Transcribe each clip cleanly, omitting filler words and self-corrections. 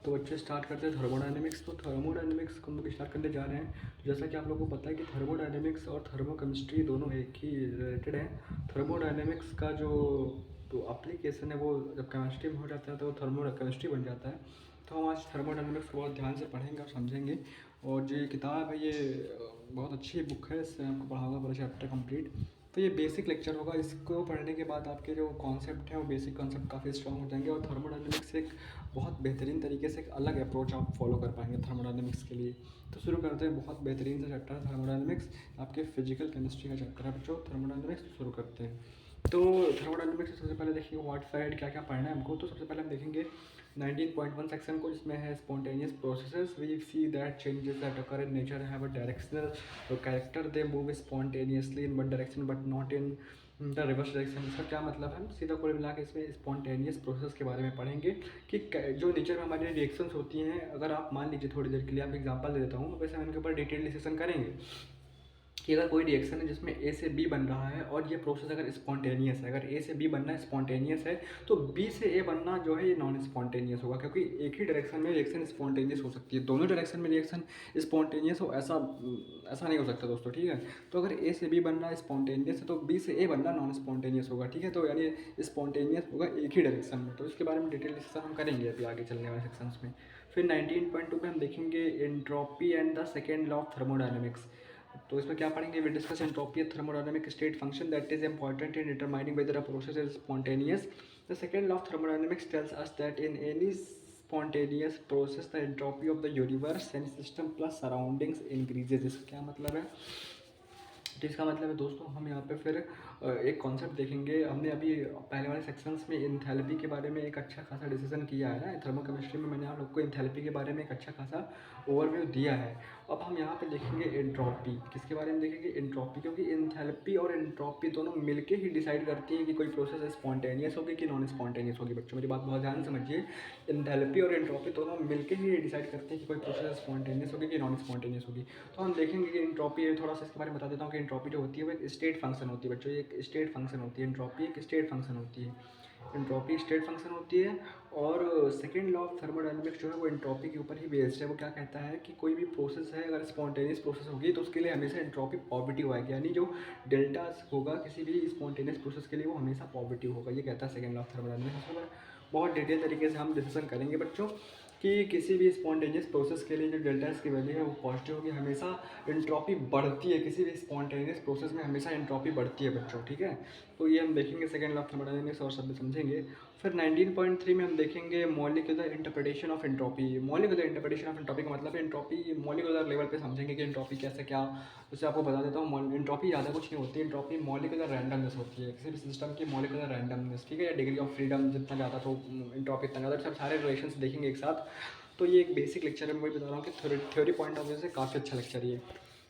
तो बच्चे स्टार्ट करते हैं थर्मोडायनेमिक्स। तो थर्मोडायनेमिक्स को हम लोग स्टार्ट करने जा रहे हैं। तो जैसा कि आप लोगों को पता है कि थर्मोडायनेमिक्स और थर्मोकेमिस्ट्री दोनों एक ही रिलेटेड हैं। थर्मोडायनेमिक्स का जो एप्लीकेशन है वो जब केमिस्ट्री में हो जाता है तो थर्मोकेमिस्ट्री बन जाता है। तो हम आज थर्मोडायनेमिक्स को बहुत ध्यान से पढ़ेंगे और समझेंगे। और जो ये किताब है ये बहुत अच्छी बुक है, इससे आपको पढ़ाऊँगा पूरा चैप्टर कंप्लीट। तो ये बेसिक लेक्चर होगा, इसको पढ़ने के बाद आपके जो कॉन्सेप्ट हैं वो बेसिक कॉन्सेप्ट काफ़ी स्ट्रॉन्ग हो जाएंगे और थर्मोडायनेमिक्स एक बहुत बेहतरीन तरीके से एक अलग अप्रोच आप फॉलो कर पाएंगे थर्मोडायनेमिक्स के लिए। तो शुरू करते हैं, बहुत बेहतरीन सा चैप्टर है थर्मोडायनेमिक्स, आपके फिजिकल केमिस्ट्री का चैप्टर है बच्चों थर्मोडायनेमिक्स। शुरू करते हैं। तो थर्मोडायनेमिक्स से सबसे पहले देखिए व्हाट साइड क्या क्या पढ़ना है हमको। तो सबसे पहले हम देखेंगे 19.1 सेक्शन को, जिसमें है spontaneous processes. We see that changes that occur in nature have a directional character, they move spontaneously in one direction but not in the reverse direction. इसका क्या मतलब है? हम सीधा कोई मिला के इसमें स्पॉन्टेनियस प्रोसेस के बारे में पढ़ेंगे कि जो नेचर में हमारी रिएक्शंस होती हैं, अगर आप मान लीजिए थोड़ी देर के लिए आप एग्जांपल दे देता हूँ, वैसे हम इनके ऊपर डिटेल डिस्कशन करेंगे कि अगर कोई रिएक्शन है जिसमें ए से बी बन रहा है और ये प्रोसेस अगर स्पॉन्टेनियस है, अगर ए से बी बनना स्पॉन्टेनियस है तो बी से ए बनना जो है ये नॉन स्पॉन्टेनियस होगा, क्योंकि एक ही डायरेक्शन में रिएक्शन स्पॉन्टेनियस हो सकती है। दोनों डायरेक्शन में रिएक्शन स्पॉन्टेनियस हो ऐसा ऐसा नहीं हो सकता दोस्तों, ठीक है। तो अगर ए से बी बनना स्पॉन्टेनियस है तो बी से ए बनना नॉन स्पॉन्टेनियस होगा, ठीक है। तो यानी स्पॉन्टेनियस होगा एक ही डायरेक्शन में। तो इसके बारे में डिटेल डिस्कशन हम करेंगे अभी आगे चलने वाले सेक्शंस में। फिर 19.2 पे हम देखेंगे entropy and the second law of thermodynamics. तो इसमें क्या पढ़ेंगे? We discuss entropy thermodynamic state function that is important in determining whether a process is spontaneous. The second law of thermodynamics tells us that in any spontaneous process the entropy of the universe and system plus surroundings increases। इसका क्या मतलब है? तो इसका मतलब है दोस्तों, हम यहाँ पे फिर एक कॉन्सेप्ट देखेंगे। हमने अभी पहले वाले सेक्शंस में इंथैल्पी के बारे में एक अच्छा खासा डिसीजन किया है ना, थर्मोकेमिस्ट्री में मैंने आप लोग को इंथैल्पी के बारे में एक अच्छा खासा ओवरव्यू दिया है। अब हम यहाँ पे देखेंगे एंट्रोपी। किसके बारे में देखेंगे? एंट्रोपी, क्योंकि इंथैल्पी और एंट्रोपी दोनों मिलके ही डिसाइड करती हैं कि कोई प्रोसेस स्पॉन्टेनियस होगी कि नॉन स्पॉन्टेनियस होगी। बच्चों मेरी बात बहुत ध्यान से समझिए, इंथैल्पी और एंट्रोपी दोनों मिलके ही डिसाइड करते हैं कि कोई प्रोसेस स्पॉन्टेनियस होगी कि नॉन स्पॉन्टेनियस होगी। तो हम देखेंगे कि एंट्रोपी, थोड़ा सा इसके बारे में बता देता हूँ कि एंट्रोपी जो होती है वो एक स्टेट फंक्शन होती है बच्चों। ये एक स्टेट फंक्शन होती है, एंट्रोपी एक स्टेट फंक्शन होती है। एंट्रोपी स्टेट फंक्शन होती है। और सेकेंड लॉ ऑफ थर्मोडायनेमिक्स जो है वो एंट्रोपी के ऊपर ही बेस्ड है। वो क्या कहता है कि कोई भी प्रोसेस है अगर स्पॉन्टेनियस प्रोसेस होगी तो उसके लिए हमेशा एंट्रोपी पॉजिटिव आएगी, यानी जो डेल्टा होगा किसी भी स्पॉन्टेनियस प्रोसेस के लिए वो हमेशा पॉजिटिव होगा। ये कहता है सेकेंड लॉ ऑफ थर्मोडायनेमिक्स। उसमें बहुत डिटेल तरीके से हम डिस्कशन करेंगे बच्चों कि किसी भी स्पॉन्टेनियस प्रोसेस के लिए जो डेल्टा एस की वैल्यू है वो पॉजिटिव होगी। हमेशा एंट्रोपी बढ़ती है, किसी भी स्पॉन्टेनियस प्रोसेस में हमेशा एंट्रोपी बढ़ती है बच्चों, ठीक है। तो ये हम देखेंगे सेकेंड लॉ ऑफ थर्मोडायनेमिक्स और शब्द समझेंगे। फिर 19.3 में हम देखेंगे molecular interpretation of entropy. Molecular interpretation of entropy का मतलब है एंट्रोपी मॉलिक्यूलर लेवल पे समझेंगे कि एंट्रोपी कैसे क्या। जैसे आपको बता देता हूँ, एंट्रोपी ज़्यादा कुछ नहीं होती है, एंट्रोपी मॉलिक्यूलर रैंडमनेस होती है, किसी भी सिस्टम की मॉलिक्यूलर रैंडमनेस, ठीक है। या डिग्री ऑफ फ्रीडम जितना ज़्यादा तो एंट्रोपी इतना ज़्यादा, सब सारे रिलेशंस देखेंगे एक साथ। तो ये एक बेसिक लेक्चर है, मैं वही बता रहा हूँ कि थ्योरी पॉइंट ऑफ व्यू से काफ़ी अच्छा लेक्चर ये।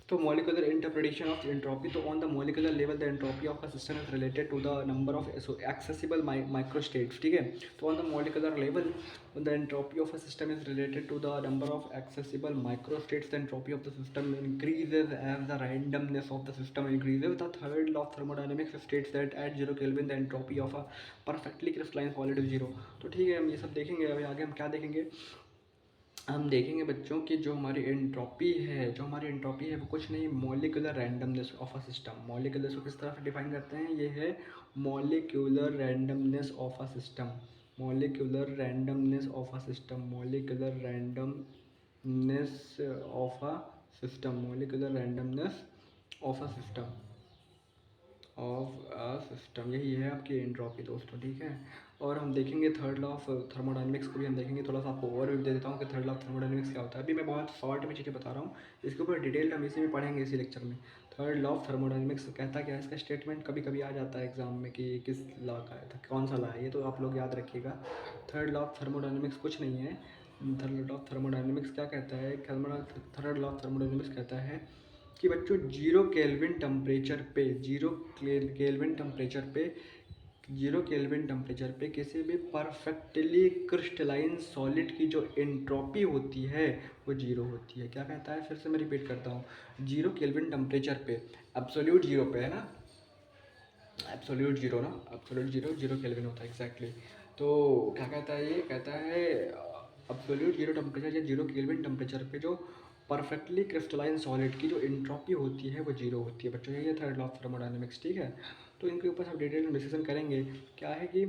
तो मॉलिक्यूलर इंटरप्रिटेशन ऑफ एंट्रोपी। तो on the molecular level the entropy of a system is related to the number of accessible microstates, ठीक है। तो on the molecular level the entropy of a system is related to the number of accessible microstates. The entropy of the system increases as the randomness of the system increases. The third law of thermodynamics states that at 0 kelvin the entropy of a perfectly crystalline solid is 0। तो ठीक है, हम ये सब देखेंगे। अभी आगे हम क्या देखेंगे? हम देखेंगे बच्चों कि जो हमारी एंट्रोपी है, वो कुछ नहीं, molecular randomness of a system. Molecular को किस तरह से डिफाइन करते हैं? ये है molecular randomness of a system. Molecular randomness of a system. Molecular randomness of a system. Molecular randomness of a system of a system, यही है आपकी एंट्रोपी दोस्तों, ठीक है। और हम देखेंगे थर्ड लॉ ऑफ थर्मोडायनेमिक्स को भी हम देखेंगे। थोड़ा सा आपको ओवरव्यू दे देता हूँ कि थर्ड लॉ ऑफ थर्मोडायनेमिक्स क्या होता है। अभी मैं बहुत शॉर्ट में चीज़ें बता रहा हूँ, इसके ऊपर डिटेल हम इसी में पढ़ेंगे, इसी लेक्चर में। थर्ड लॉ ऑफ थर्मोडायनेमिक्स कहता क्या है? इसका स्टेटमेंट कभी कभी आ जाता है एग्जाम में कि किस लॉ का है, कौन सा लॉ है, ये तो आप लोग याद रखिएगा। थर्ड लॉ ऑफ थर्मोडायनेमिक्स कुछ नहीं है। थर्ड लॉ ऑफ थर्मोडायनेमिक्स क्या कहता है? थर्ड लॉ ऑफ थर्मोडायनेमिक्स कहता है कि बच्चों जीरो केल्विन टेम्परेचर पे, जीरो केल्विन टेम्परेचर पे किसी भी परफेक्टली क्रिस्टलाइन सॉलिड की जो एंट्रोपी होती है वो जीरो होती है। क्या कहता है? फिर से मैं रिपीट करता हूँ, जीरो केल्विन टेम्परेचर पे, एब्सोल्यूट जीरो पे है ना, एब्सोल्यूट जीरो ना, एब्सोल्यूट जीरो, जीरो केल्विन होता है एग्जैक्टली। तो क्या कहता है? ये कहता है एब्सोल्यूट जीरो टेम्परेचर या जीरो केल्विन टेम्परेचर पे जो परफेक्टली क्रिस्टलाइन सॉलिड की जो एंट्रोपी होती है वो जीरो होती है बच्चों। ये थर्ड लॉ ऑफ थर्मोडायनेमिक्स, ठीक है। तो इनके ऊपर हम डिटेल में डिस्कशन करेंगे। क्या है कि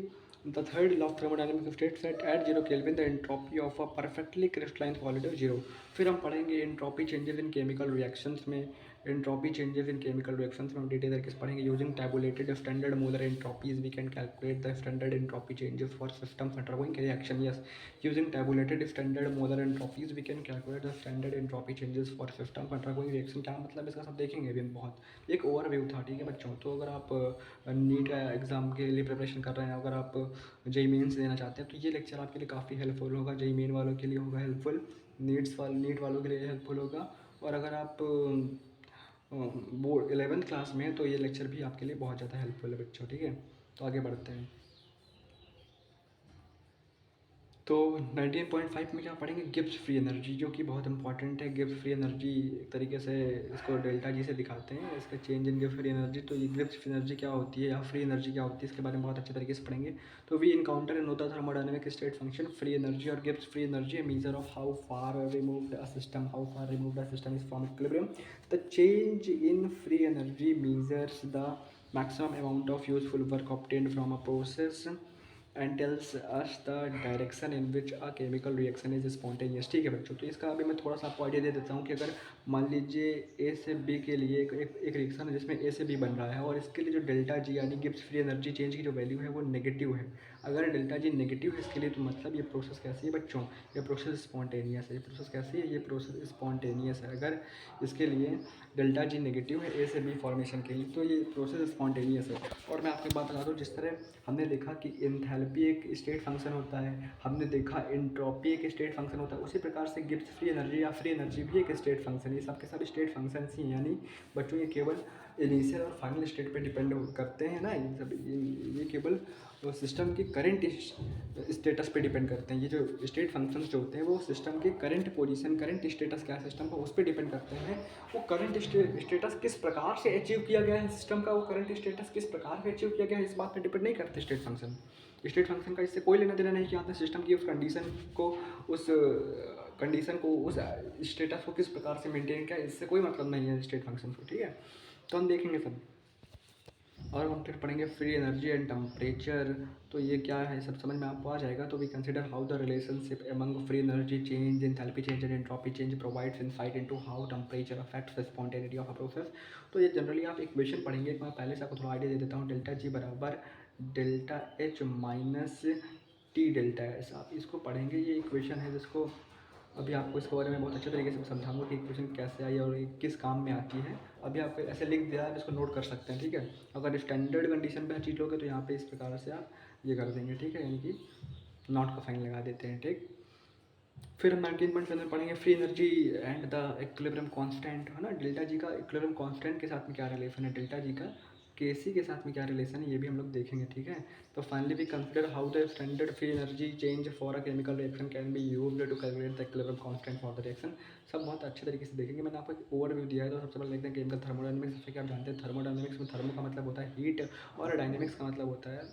the third law of thermodynamics states that at zero kelvin the entropy of a perfectly crystalline solid is zero. फिर हम पढ़ेंगे entropy changes in chemical reactions में, entropy changes in chemical reactions में हम डिटेल तरीके से पढ़ेंगे। Using tabulated standard molar entropies we can calculate the standard entropy changes for systems undergoing reaction. Yes, using tabulated standard molar entropies we can calculate the standard entropy changes for system undergoing reaction। क्या मतलब इसका सब देखेंगे अभी हम। बहुत एक overview था, ठीक है बच्चों। तो अगर आप नीट का एग्ज़ाम के लिए प्रिपरेशन कर रहे हैं, अगर आप जेई मेंस देना चाहते हैं, तो ये लेक्चर आपके लिए काफ़ी हेल्पफुल होगा। जेई मेन वालों के लिए होगा हेल्पफुल, नीट वालों के लिए हेल्पफुल होगा। और अगर आप बोर्ड 11th क्लास में हैं तो ये लेक्चर भी आपके लिए बहुत ज़्यादा हेल्पफुल है बच्चों, ठीक है। तो आगे बढ़ते हैं। तो 19.5 में क्या पढ़ेंगे, गिब्स फ्री एनर्जी, जो कि बहुत इंपॉर्टेंट है। गिब्स फ्री एनर्जी एक तरीके से इसको डेल्टा जी से दिखाते हैं, इसका change in Gibbs free energy. तो ये गिब्स फ्री एनर्जी क्या होती है या फ्री एनर्जी क्या होती है, इसके बारे में बहुत अच्छे तरीके से पढ़ेंगे। तो वी इनकाउंटर इन होता thermodynamic state function free energy और Gibbs free energy measure of how far removed a system is from equilibrium. The change in free energy measures the maximum amount of useful work obtained from a process and tells us the direction in which a chemical reaction is spontaneous. ठीक है बच्चों, तो इसका अभी मैं थोड़ा सा आपको आइडिया दे देता हूँ कि अगर मान लीजिए ए से बी के लिए एक रिएक्शन है जिसमें ए से बी बन रहा है, और इसके लिए जो डेल्टा जी यानी गिब्स फ्री एनर्जी चेंज की जो वैल्यू है वो नेगेटिव है। अगर डेल्टा जी नेगेटिव है इसके लिए, तो मतलब ये प्रोसेस कैसी है बच्चों, ये प्रोसेस स्पॉन्टेनियस है। ये प्रोसेस कैसी है, ये प्रोसेस स्पॉन्टेनियस है। अगर इसके लिए डेल्टा जी नेगेटिव है ए से बी फॉर्मेशन के लिए, तो ये प्रोसेस स्पॉन्टेनियस है। और मैं आपको बात बता दूँ, जिस तरह हमने देखा कि एंथैल्पी एक स्टेट फंक्शन होता है, हमने देखा एंट्रोपी एक स्टेट फंक्शन होता है, उसी प्रकार से गिब्स फ्री एनर्जी या फ्री एनर्जी भी एक स्टेट फंक्शन है। ये सब के सब स्टेट फंक्शन ही हैं, यानी बच्चों ये केवल इनिशियल और फाइनल स्टेट पे डिपेंड करते हैं ना। ये सब ये केवल सिस्टम के करंट स्टेटस पे डिपेंड करते हैं। ये जो स्टेट फंक्शंस जो होते हैं वो सिस्टम के करंट पोजीशन, करंट स्टेटस क्या है सिस्टम का, उस पर डिपेंड करते हैं। वो करंट स्टेटस किस प्रकार से अचीव किया गया है सिस्टम का, वो करंट स्टेटस किस प्रकार से अचीव किया गया है, इस बात पर डिपेंड नहीं करते स्टेट फंक्शन। स्टेट फंक्शन का इससे कोई लेना देना नहीं कि आपने सिस्टम की उस कंडीशन को उस स्टेटस को किस प्रकार से मेंटेन किया, इससे कोई मतलब नहीं है स्टेट फंक्शन को, ठीक है। तो हम देखेंगे सब, और हम फिर पढ़ेंगे फ्री एनर्जी एंड टेम्परेचर। तो ये क्या है सब समझ में आपको आ जाएगा। तो we consider how the relationship among free energy change, enthalpy change and entropy change provides insight into how temperature affects the spontaneity of a process. तो ये जनरली आप इक्वेशन पढ़ेंगे, मैं पहले से आपको थोड़ा आइडिया दे देता हूँ। डेल्टा जी बराबर delta H minus T delta S, आप इसको पढ़ेंगे। ये इक्वेशन है जिसको अभी आपको इसके बारे में बहुत अच्छे तरीके से समझाऊंगा कि इक्वेशन कैसे आई और ये किस काम में आती है। अभी आपको ऐसे लिख दिया है, इसको नोट कर सकते हैं, ठीक है। अगर स्टैंडर्ड कंडीशन पे चीज लोगे तो यहाँ पे इस प्रकार से आप ये कर देंगे, ठीक है, यानी कि नॉट का साइन लगा देते हैं, ठीक। फिर हम 19 के अंदर पढ़ेंगे free energy and the equilibrium constant, है ना। डेल्टा जी का इक्विलिब्रियम कांस्टेंट के साथ में क्या रिलेशन है, डेल्टा जी का के सी के साथ में क्या रिलेशन है, ये भी हम लोग देखेंगे, ठीक है। तो finally we consider how the standard free energy change for a chemical reaction can be used to calculate the equilibrium constant for the reaction. सब बहुत अच्छे तरीके से देखेंगे। मैंने आपको एक ओवरव्यू दिया है, तो सबसे पहले देखते हैं केमिकल थर्मोडायनेमिक्स। जैसे कि आप जानते हैं थर्मोडायनेमिक्स में थर्मो का मतलब होता है हीट, और डायनेमिक्स का मतलब होता है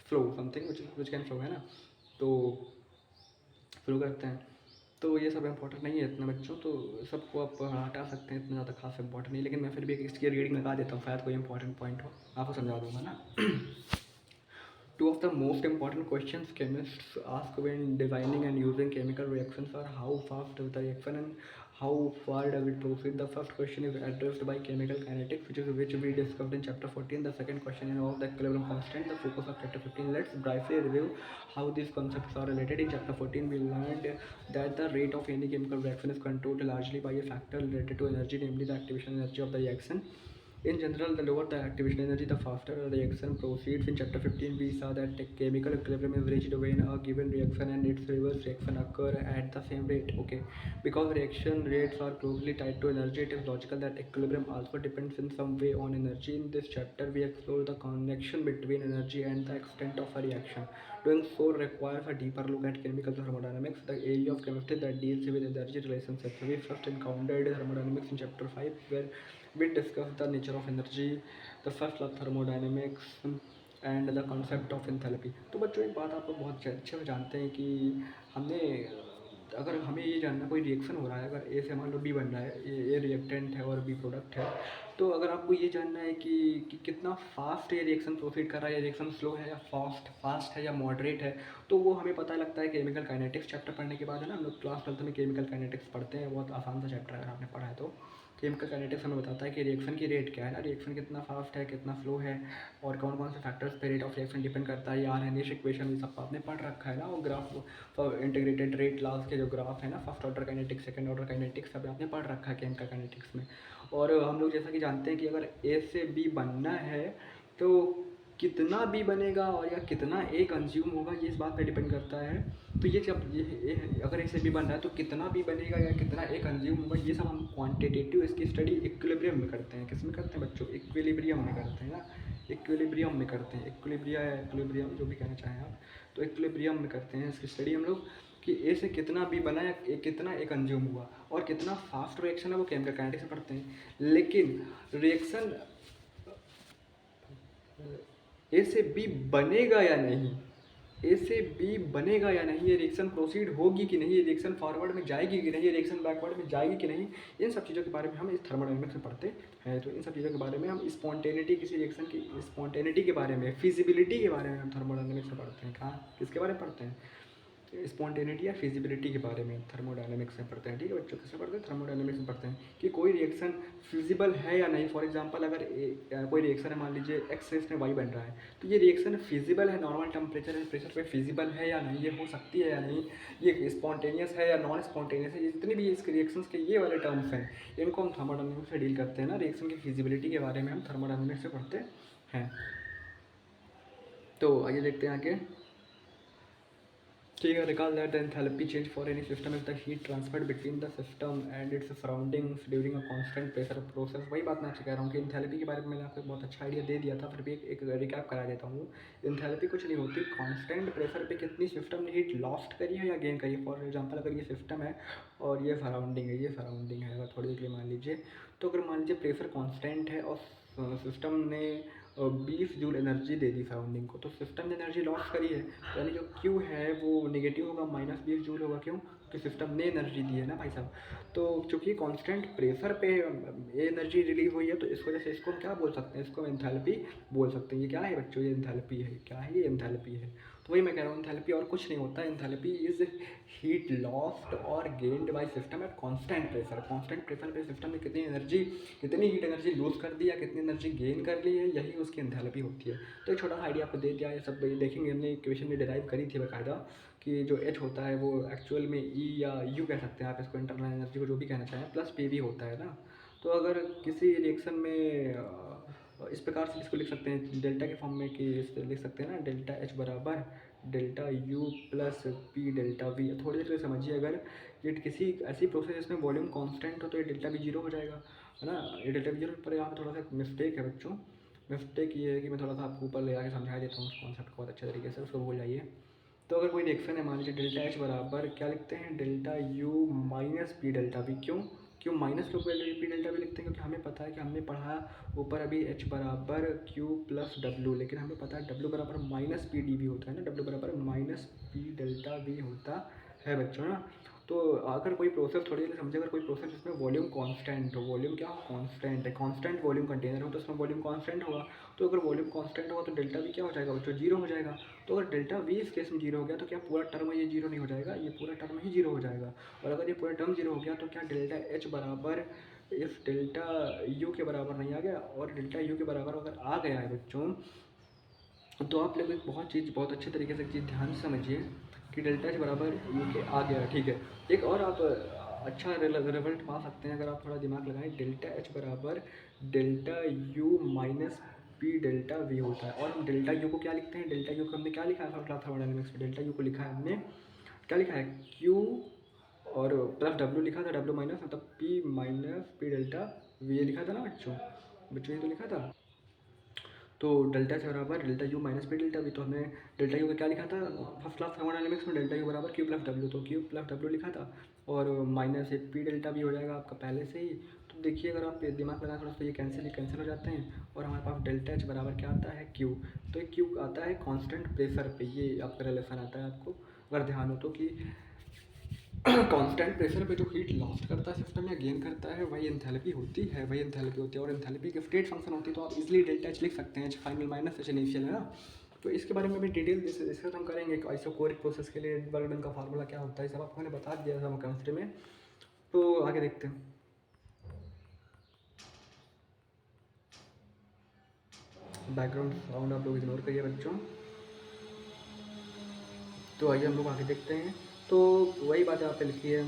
flow, something which can flow, है ना। तो फ्लो करते हैं। तो ये सब इंपॉर्टेंट नहीं है इतना बच्चों, तो सबको आप हटा सकते हैं, इतना ज़्यादा खास इंपॉर्टेंट नहीं। लेकिन मैं फिर भी इसकी रीडिंग लगा देता हूँ, शायद कोई इंपॉर्टेंट पॉइंट हो, आपको समझा दूंगा ना। Two of the most important questions chemists ask when designing and using chemical reactions are how fast is the reaction and how far does it proceed. The first question is addressed by chemical kinetics, which we discussed in chapter 14. The second question involves the equilibrium constant, the focus of chapter 15. Let's briefly review how these concepts are related. In chapter 14, we learned that the rate of any chemical reaction is controlled largely by a factor related to energy, namely the activation energy of the reaction. In general, the lower the activation energy, the faster the reaction proceeds. In chapter 15, we saw that chemical equilibrium is reached when a given reaction and its reverse reaction occur at the same rate. Okay, because reaction rates are closely tied to energy, it is logical that equilibrium also depends in some way on energy. In this chapter, we explore the connection between energy and the extent of a reaction. Doing so requires a deeper look at chemical thermodynamics, the area of chemistry that deals with energy relationships. We first encountered thermodynamics in chapter 5, where we discussed the nature of energy, the first law of thermodynamics and the concept of enthalpy. तो बच्चों एक बात आप लोग बहुत अच्छे से जानते हैं कि हमने अगर हमें ये जानना कोई रिएक्शन हो रहा है, अगर ए से मान लो बी बन रहा है, ए रिएक्टेंट है और बी प्रोडक्ट है, तो अगर आपको ये जानना है कि कितना फास्ट ये रिएक्शन प्रोसीड कर रहा है, या रिएक्शन स्लो है या फास्ट है या मॉडरेट है, तो वो हमें पता लगता है केमिकल काइनेटिक्स चैप्टर पढ़ने के बाद, है ना। हम लोग क्लास 12 में केमिकल काइनेटिक्स पढ़ते हैं, बहुत आसान सा चैप्टर है अगर आपने पढ़ा है तो। केमिकल काइनेटिक्स हमें बताता है कि रिएक्शन की रेट क्या है ना, रिएक्शन कितना फास्ट है, कितना स्लो है, और कौन कौन से फैक्टर्स पे रेट ऑफ रिएक्शन डिपेंड करता है। यार है इक्वेशन ये सब आपने पढ़ रखा है ना, वो ग्राफ इंटीग्रेटेड रेट लॉस के जो ग्राफ है ना, first order kinetics, second order kinetics, सब आपने पढ़ रखा है केमिकल काइनेटिक्स में। और हम लोग जैसा कि जानते हैं कि अगर ए से बी बनना है तो कितना बी बनेगा और या कितना ए कंज्यूम होगा, ये इस बात पे डिपेंड करता है। तो ये जब ये अगर ए से बी बन रहा है तो कितना बी बनेगा या कितना ए कंज्यूम होगा, ये सब हम क्वांटिटेटिव इसकी स्टडी इक्विलिब्रियम में करते हैं। किस में करते हैं बच्चों? इक्विलिब्रियम में करते हैं ना, इक्विलिब्रियम में करते हैं, इक्विलिब्रियम जो भी कहना चाहें आप, तो इक्विलिब्रियम में करते हैं इसकी स्टडी हम लोग कि ए से कितना बी बना या कितना ए कंज्यूम हुआ और कितना फास्ट रिएक्शन है, वो केमिकल काइनेटिक्स से पढ़ते हैं। लेकिन रिएक्शन ए से बी बनेगा या नहीं, ए से बी बनेगा या नहीं, ये रिएक्शन प्रोसीड होगी कि नहीं, ये रिएक्शन फॉरवर्ड में जाएगी कि नहीं, ये रिएक्शन बैकवर्ड में जाएगी कि नहीं, इन सब चीज़ों के बारे में हम इस थर्मोडायनामिक्स में पढ़ते हैं। तो इन सब चीज़ों के बारे में हम स्पॉन्टेनिटी, किसी रिएक्शन की स्पॉन्टेनिटी के बारे में, फिजिबिलिटी के बारे में हम थर्मोडायनामिक्स में पढ़ते हैं। कहाँ किसके बारे में पढ़ते हैं? स्पॉन्टेनिटी या फिजिबिलिटी के बारे में थर्मोडायनामिक्स में पढ़ते हैं। ठीक है बच्चों, किससे पढ़ते हैं? थर्मोडायनामिक्स में पढ़ते हैं कि कोई रिएक्शन फिजिबल है या नहीं। फॉर एग्जांपल अगर कोई रिएक्शन है, मान लीजिए एक्स रेस में वाई बन रहा है, तो ये रिएक्शन फिजिबल है, नॉर्मल टेम्परेचर एंड प्रेशर पे फिजिबल है या नहीं, ये हो सकती है या नहीं, ये स्पॉन्टेनियस है या नॉन स्पॉन्टेनियस है, ये जितने भी इसके रिएक्शंस के ये वाले टर्म्स हैं, इनको हम थर्मोडायनामिक्स से डील करते हैं ना। रिएक्शन की फिजिबिलिटी के बारे में हम थर्मोडायनामिक्स से पढ़ते हैं। तो आइए देखते हैं आगे। ठीक है, recall that the enthalpy change for any system is the heat transferred between the system and it's surroundings during a constant pressure process. वही बात मैं आपसे कह रहा हूँ कि एंथैल्पी के बारे में मैंने आपको बहुत अच्छा आइडिया दे दिया था, फिर भी एक रिकैप करा देता हूँ। एंथैल्पी कुछ नहीं होती, कांस्टेंट प्रेशर पे कितनी सिस्टम ने हीट लॉस्ट करी है या गेन करी है। फॉर एग्जाम्पल अगर ये सिस्टम है और ये सराउंडिंग है, अगर थोड़ी देर के लिए मान लीजिए, तो अगर मान लीजिए प्रेशर कॉन्स्टेंट है और सिस्टम ने 20 joule energy they the surrounding को, तो सिस्टम ने एनर्जी लॉस करी है, यानी जो क्यू है वो नेगेटिव होगा, -20 जूल होगा। क्यों? क्योंकि सिस्टम ने एनर्जी दी है ना भाई साहब। तो चूँकि कांस्टेंट प्रेशर पे ये एनर्जी रिलीज हुई है, तो इस वजह से इसको हम क्या बोल सकते हैं? इसको हम एंथैल्पी बोल सकते हैं। ये क्या है बच्चों? ये एंथैल्पी है। क्या है? ये एंथैल्पी है। तो वही मैं कह रहा हूँ, एंथैल्पी और कुछ नहीं होता। एंथैल्पी इज हीट लॉस्ट और gained by system at constant pressure. Constant pressure पे सिस्टम ने कितनी हीट एनर्जी लूज कर दी या कितनी एनर्जी गेन कर ली है, यही उसकी एंथैल्पी होती है। तो एक छोटा सा आइडिया आपको दे दिया। ये सब देखेंगे, हमने इक्वेशन में डिराइव करी थी बाकायदा, कि जो H होता है वो एक्चुअल में E या U कह सकते हैं आप इसको, इंटरनल एनर्जी को जो भी कहना चाहें, प्लस PV होता है ना। तो अगर किसी रिएक्शन में इस प्रकार से इसको लिख सकते हैं डेल्टा के फॉर्म में, कि लिख सकते हैं ना, डेल्टा H बराबर delta U plus P delta V। थोड़ी देर समझिए, अगर ये किसी ऐसी प्रोसेस जिसमें वॉल्यूम कांस्टेंट हो तो ये डेल्टा V 0 हो जाएगा, है ना। ये डेल्टा V 0 पर यहाँ पे थोड़ा सा मिस्टेक है बच्चों। मिस्टेक ये है कि मैं थोड़ा सा आपको ऊपर ले आके समझा देता हूँ उस कॉन्सेप्ट को बहुत अच्छे तरीके से, उसको भूल जाइए। तो अगर कोई रिएक्शन है, मान लीजिए डेल्टा H बराबर क्या लिखते हैं? Delta U minus P delta V। क्यों माइनस क्यों P डेल्टा V लिखते हैं? क्योंकि हमें पता है कि हमने पढ़ा ऊपर अभी H बराबर Q प्लस W, लेकिन हमें पता है W बराबर माइनस P dV होता है ना, W बराबर माइनस P डेल्टा V होता है बच्चों ना। तो अगर कोई प्रोसेस, थोड़ी देर समझे, अगर कोई प्रोसेस जिसमें वॉल्यूम कांस्टेंट हो, वॉल्यूम क्या हो? कांस्टेंट है, कांस्टेंट वॉल्यूम कंटेनर हो, तो उसमें वॉल्यूम कांस्टेंट होगा। तो अगर वॉल्यूम कांस्टेंट होगा तो डेल्टा V क्या हो जाएगा बच्चों? 0 हो जाएगा। तो अगर डेल्टा V इस केस में 0 हो गया तो क्या पूरा टर्म ये 0 नहीं हो जाएगा? ये पूरा टर्म ही 0 हो जाएगा। और अगर ये पूरा टर्म 0 हो गया तो क्या डेल्टा H बराबर इस डेल्टा U के बराबर नहीं आ गया? और डेल्टा U के बराबर अगर आ गया है बच्चों, तो आप लोग एक बहुत अच्छे तरीके से एक चीज़ ध्यान से समझिए कि डेल्टा H बराबर U के आ गया, ठीक है। एक और आप अच्छा रिजल्ट पा सकते हैं अगर आप थोड़ा दिमाग लगाएं। डेल्टा H बराबर delta U minus P delta V होता है। और हम डेल्टा U को क्या लिखते हैं? डेल्टा U को हमने क्या लिखा है फर्स्ट क्लास थर्मोडायनामिक्स में? डेल्टा U को लिखा है हमने, क्या लिखा है? Q और प्लस W लिखा था, W माइनस मतलब P minus P delta V, ये लिखा था ना बच्चों? ये तो लिखा था। तो डेल्टा से बराबर delta U minus P delta V। तो हमने डेल्टा U का क्या लिखा था फर्स्ट क्लास थर्मोडायनामिक्स में? डेल्टा U बराबर Q प्लस W, तो Q प्लस W लिखा था, और माइनस एक P डेल्टा V हो जाएगा आपका पहले से ही। तो देखिए, अगर आप दिमाग लगाएं थोड़ा सा, ये कैंसिल हो जाते हैं, और हमारे पास डेल्टा H बराबर क्या आता है? Q। तो ये Q आता है कॉन्स्टेंट प्रेशर पे, ये आपका रिलेशन आता है आपको अगर ध्यान हो तो, कि कांस्टेंट प्रेशर पे जो हीट लॉस्ट करता है सिस्टम या गेन करता है वही एंथैल्पी होती है, और एंथैल्पी की स्टेट फंक्शन होती है, तो आप इजीली डेल्टा एच लिख सकते हैं, फाइनल माइनस एच इनिशियल, है ना। तो इसके बारे में भी डिटेल डिस्कस हम करेंगे। आइसोकोरिक प्रोसेस के लिए वर्क डन का फार्मूला क्या होता है, सब आपको मैंने बता दिया था केमिस्ट्री में। तो आगे देखते हैं। बैकग्राउंड साउंड आप लोग इग्नोर करिए बच्चों। तो आइए हम लोग आगे देखते हैं। तो वही बात यहाँ पे लिखी है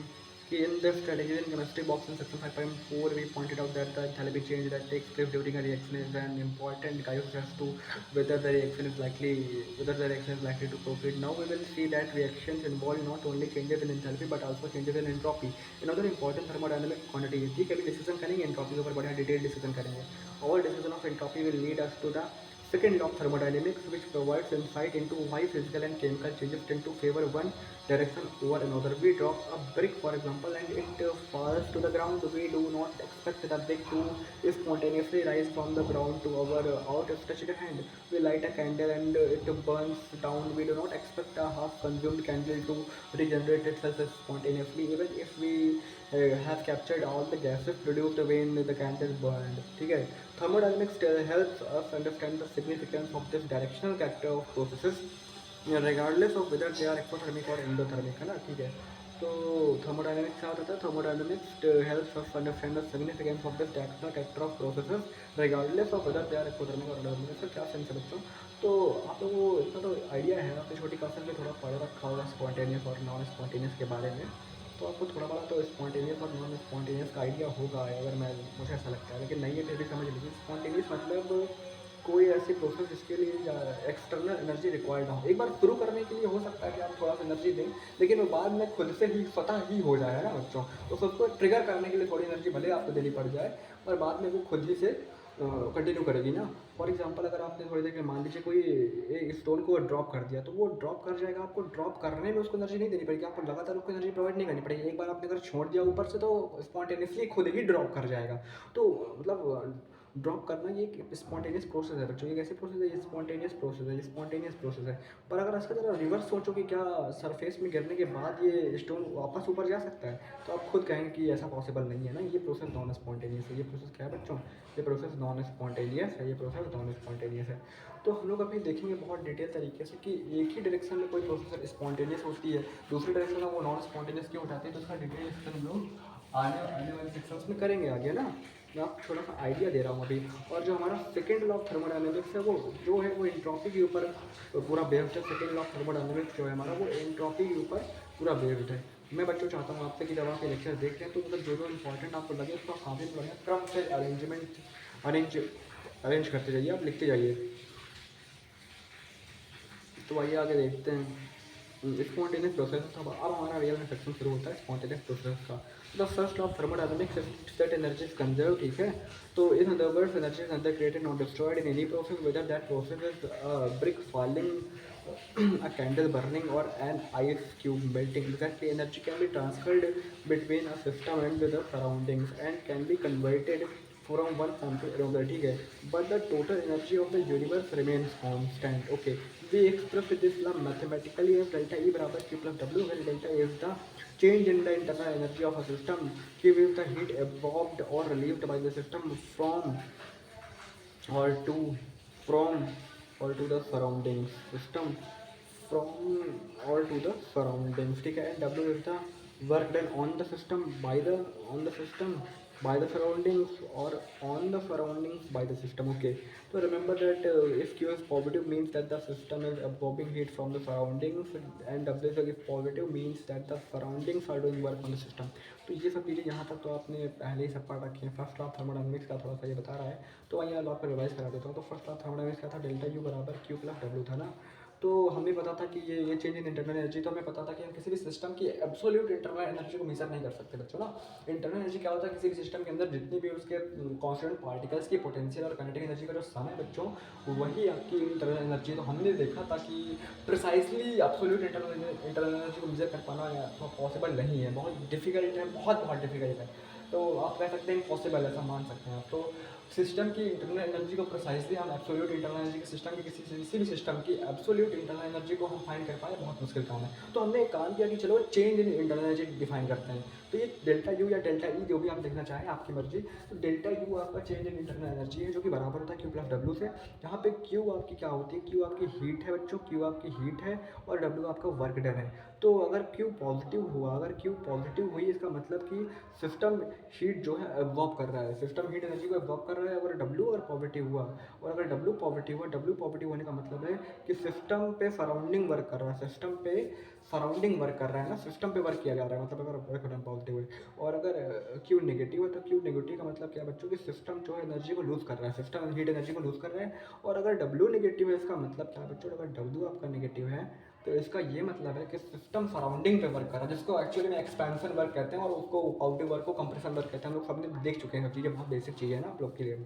कि in the strategy in chemistry box in section 5.4 we pointed out that the enthalpy change that takes place during a reaction is an important guide as to whether the reaction is likely to proceed. Now we will see that reactions involve not only changes in enthalpy but also changes in entropy. Another important thermodynamic quantity है। ठीक है, अभी discussion करेंगे entropy के ऊपर, बढ़िया detail discussion करेंगे। और discussion of entropy will lead us to the second law of thermodynamics, which provides insight into why physical and chemical changes tend to favor one direction over another. We drop a brick, for example, and it falls to the ground. We do not expect the brick to spontaneously rise from the ground to our outstretched hand. We light a candle and it burns down. We do not expect a half-consumed candle to regenerate itself spontaneously, even if we have captured all the gases produced when the candle burned. ठीक है, thermodynamics helps us understand the significance of this directional character of processes regardless of whether they are exothermic or endothermic, है ना। ठीक है, तो thermodynamics क्या होता है? Thermodynamics helps us understand the significance of this directional character of processes regardless of whether they are exothermic or endothermic। इसका क्या सेंस है बच्चों? तो आप लोगों को इतना तो आइडिया है, आपने छोटी क्लासेस में थोड़ा पढ़ रखा होगा स्पॉन्टेनियस और नॉन स्पॉन्टेनियस के बारे में, तो आपको थोड़ा बड़ा तो स्पॉन्टेनियस और नॉन स्पॉन्टेनियस का आइडिया होगा, अगर मुझे ऐसा लगता है, लेकिन नहीं है फिर भी समझ लीजिए। स्पॉन्टेनियस मतलब कोई ऐसी प्रोसेस जिसके लिए एक्सटर्नल एनर्जी रिक्वायर्ड हो। एक बार शुरू करने के लिए हो सकता है कि आप थोड़ा सा एनर्जी दें, लेकिन वो बाद में खुद से ही स्वतः ही हो जाए ना बच्चों। तो उसको ट्रिगर करने के लिए थोड़ी एनर्जी भले आपको देनी पड़ जाए, पर बाद में वो खुद ही से कंटिन्यू करेगी ना। फॉर एग्जांपल, अगर आपने थोड़ी देर के मान लीजिए कोई एक स्टोन को ड्रॉप कर दिया, तो वो ड्रॉप कर जाएगा, आपको ड्रॉप करने में उसको एनर्जी नहीं देनी पड़ेगी, आपको लगातार उसको एनर्जी प्रोवाइड नहीं करनी पड़ेगी। एक बार आपने अगर छोड़ दिया ऊपर से, तो स्पॉन्टेनियसली खुद ही ड्रॉप कर जाएगा। तो मतलब ड्रॉप करना ये एक स्पॉन्टेनियस प्रोसेस है बच्चों। ये कैसे प्रोसेस है? ये स्पॉन्टेनियस प्रोसेस है, ये स्पॉन्टेनियस प्रोसेस है। पर अगर इसका जरा रिवर्स सोचो कि क्या सरफेस में गिरने के बाद ये स्टोन वापस ऊपर जा सकता है, तो आप खुद कहेंगे कि ऐसा पॉसिबल नहीं है ना। ये प्रोसेस नॉन स्पॉन्टेनियस है। ये प्रोसेस क्या है बच्चों? ये प्रोसेस नॉन स्पॉन्टेनियस है। ये प्रोसेस नॉन स्पॉन्टेनियस है। तो हम लोग अभी देखेंगे बहुत डिटेल तरीके से कि एक ही डायरेक्शन में कोई प्रोसेस स्पॉन्टेनियस होती है, दूसरी डायरेक्शन में वो नॉन स्पॉन्टेनियस क्यों उठाती है, तो उसका डिटेल डिस्कशन हम लोग आने वाले सेक्शंस में करेंगे आगे ना। मैं आपको थोड़ा सा आइडिया दे रहा हूँ अभी। और जो हमारा सेकेंड लॉ ऑफ थर्मोडायनेमिक्स है, वो जो है वो एंट्रोपी के ऊपर पूरा बेस्ड है। सेकेंड लॉ ऑफ थर्मोडायनेमिक्स जो है हमारा, वो एंट्रोपी के ऊपर पूरा बेस्ड है। मैं बच्चों चाहता हूँ आपसे कि जब आप ये लेक्चर देख रहे हैं, तो मतलब जो जो इंपॉर्टेंट आपको लगे उसको आप काफ़ी बढ़िया क्रम से अरेंज करते जाइए, आप लिखते जाइए। तो आइए आगे देखते हैं स्पॉन्टेनियस प्रोसेस। अब हमारा रियल में सेक्शन शुरू होता है स्पॉन्टेनियस प्रोसेस का। The first of thermodynamics that energy is conserve. ठीक है, तो in other words energy is not created not destroyed in any process, whether that process is brick falling, a candle burning, or an ice cube melting. Exactly, energy can be transferred between a system and the surroundings and can be converted from one form to another. ठीक है, but the total energy of the universe remains constant. Okay, we express this law mathematically as delta E बराबर Q plus W, where delta is the change in the internal energy of a system. Q is the heat absorbed or relieved by the system from or to from or to the surroundings system, from or to the surroundings। ठीक है, and W is the work done on the system by the surroundings or on the surroundings by the system। Okay, so remember that if Q is positive means that the system is absorbing heat from the surroundings, and W is positive means that the surroundings are doing work on the system। तो ये सब चीज़ें यहाँ तक तो आपने पहले ही सब पढ़ रखी हैं। फर्स्ट लॉ थर्मोडायनेमिक्स का थोड़ा सा ये बता रहा है, तो वहीं लॉ पर रिवाइज करा देता हूँ। तो फर्स्ट लॉ थर्मोडायनेमिक्स का था डेल्टा यू बराबर क्यू प्लस डब्ल्यू था ना। तो हमें पता था कि ये चेंज इन इंटरनल एनर्जी, तो हमें पता था कि हम किसी भी सिस्टम की एब्सोल्यूट इंटरनल एनर्जी को मेजर नहीं कर सकते बच्चों ना। इंटरनल एनर्जी क्या होता है? किसी भी सिस्टम के अंदर जितनी भी उसके कॉन्स्टेंट पार्टिकल्स की पोटेंशियल और काइनेटिक एनर्जी का जो सम है बच्चों, वही आपकी इंटरनल एनर्जी। तो हमने देखा था कि प्रिसाइसली एब्सोल्यूट इंटरनल एनर्जी को मेजर कर पाना पॉसिबल नहीं है, बहुत डिफिकल्ट है, बहुत डिफिकल्ट है। तो आप कह सकते हैं इम्पॉसिबल, ऐसा मान सकते हैं आप। तो सिस्टम की इंटरनल एनर्जी को प्रिसाइजली हम एब्सोल्यूट इंटरनल एनर्जी के सिस्टम की किसी भी सिस्टम की एब्सोल्यूट इंटरनल एनर्जी को हम फाइंड कर पाए बहुत मुश्किल काम है। तो हमने एक काम किया कि चलो change in internal energy define करते हैं। तो ये डेल्टा यू या डेल्टा ई जो भी आप देखना चाहें आपकी मर्जी। तो डेल्टा यू आपका चेंज इन इंटरनल एनर्जी है जो कि बराबर होता है क्यू प्लस डब्ल्यू से। यहाँ पे क्यू आपकी क्या होती है, क्यू आपकी हीट है बच्चों, क्यू आपकी हीट है और डब्ल्यू आपका वर्क डन है। तो अगर क्यू पॉजिटिव हुआ, अगर क्यू पॉजिटिव हुई इसका मतलब कि सिस्टम हीट जो है एब्जॉर्ब कर रहा है, सिस्टम हीट एनर्जी को एब्जॉर्ब कर रहा है। अगर डब्ल्यू और पॉजिटिव हुआ, और अगर डब्ल्यू पॉजिटिव हुआ, डब्ल्यू पॉजिटिव होने का मतलब है कि सिस्टम पे सराउंडिंग वर्क कर रहा है, सिस्टम पे सराउंडिंग वर्क कर रहा है ना, सिस्टम पे वर्क किया जा रहा है, मतलब अगर वर्क पॉजिटिव है। और अगर क्यू नेगेटिव है तो क्यू नेगेटिव का मतलब क्या बच्चों कि सिस्टम जो है एनर्जी को लूज़ कर रहा है, सिस्टम हीट एनर्जी को लूज़ कर रहा है। और अगर डब्ल्यू नेगेटिव है इसका मतलब क्या बच्चों, अगर डब्ल्यू आपका नेगेटिव है तो इसका ये मतलब है कि सिस्टम सराउंडिंग पे वर्क कर रहा है, जिसको एक्चुअली में एक्सपेंशन वर्क कहते हैं और उसको आउटिंग वर्क को कंप्रेशन वर्क कहते हैं। हम लोग सबने देख चुके हैं सब चीज़ें, बहुत बेसिक चीज़ें हैं ना आप लोग के लिए,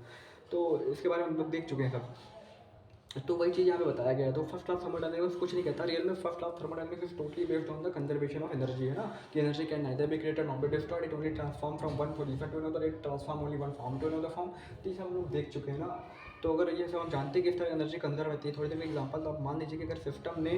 तो इसके बारे में हम लोग देख चुके हैं सब। तो वही चीज़ यहाँ पे बताया गया है। तो फर्स्ट क्लास थर्मोडायनेमिक्स कुछ नहीं कहता रियल में, first class thermodynamics is totally based on the conservation of energy, है ना, कि energy can neither be created not be destroyed, it only transform from one position to another, it transform only one form to another form. तो ये सब हम लोग देख चुके हैं ना। तो अगर ये सब हम जानते हैं कि इस तरह एनर्जी कंजर्व रहती है। थोड़ी देर में एग्जाम्पल, तो आप मान लीजिए कि अगर सिस्टम ने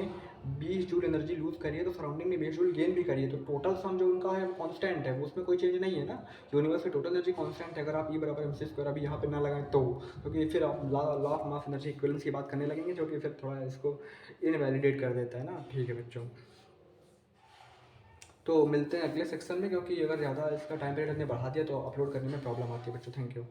20 जूल एनर्जी लूज करी है तो सराउंडिंग ने 20 जूल गेन भी करी है, तो टोटल सम जो उनका है वो कॉन्स्टेंट है, वो उसमें कोई चेंज नहीं है ना। यूनिवर्स की टोटल एनर्जी कॉन्स्टेंट है। अगर आप ई बराबर एम सी स्क्वायर अभी यहाँ पे ना लगाएं तो, क्योंकि फिर आप law of mass energy equivalence की बात करने लगेंगे जो कि फिर थोड़ा इसको इनवैलिडेट कर देता है ना। ठीक है बच्चों, तो मिलते हैं अगले सेक्शन में, क्योंकि अगर ज़्यादा इसका टाइम पीरियड हमने बढ़ा दिया तो अपलोड करने में प्रॉब्लम आती है बच्चों। Thank you.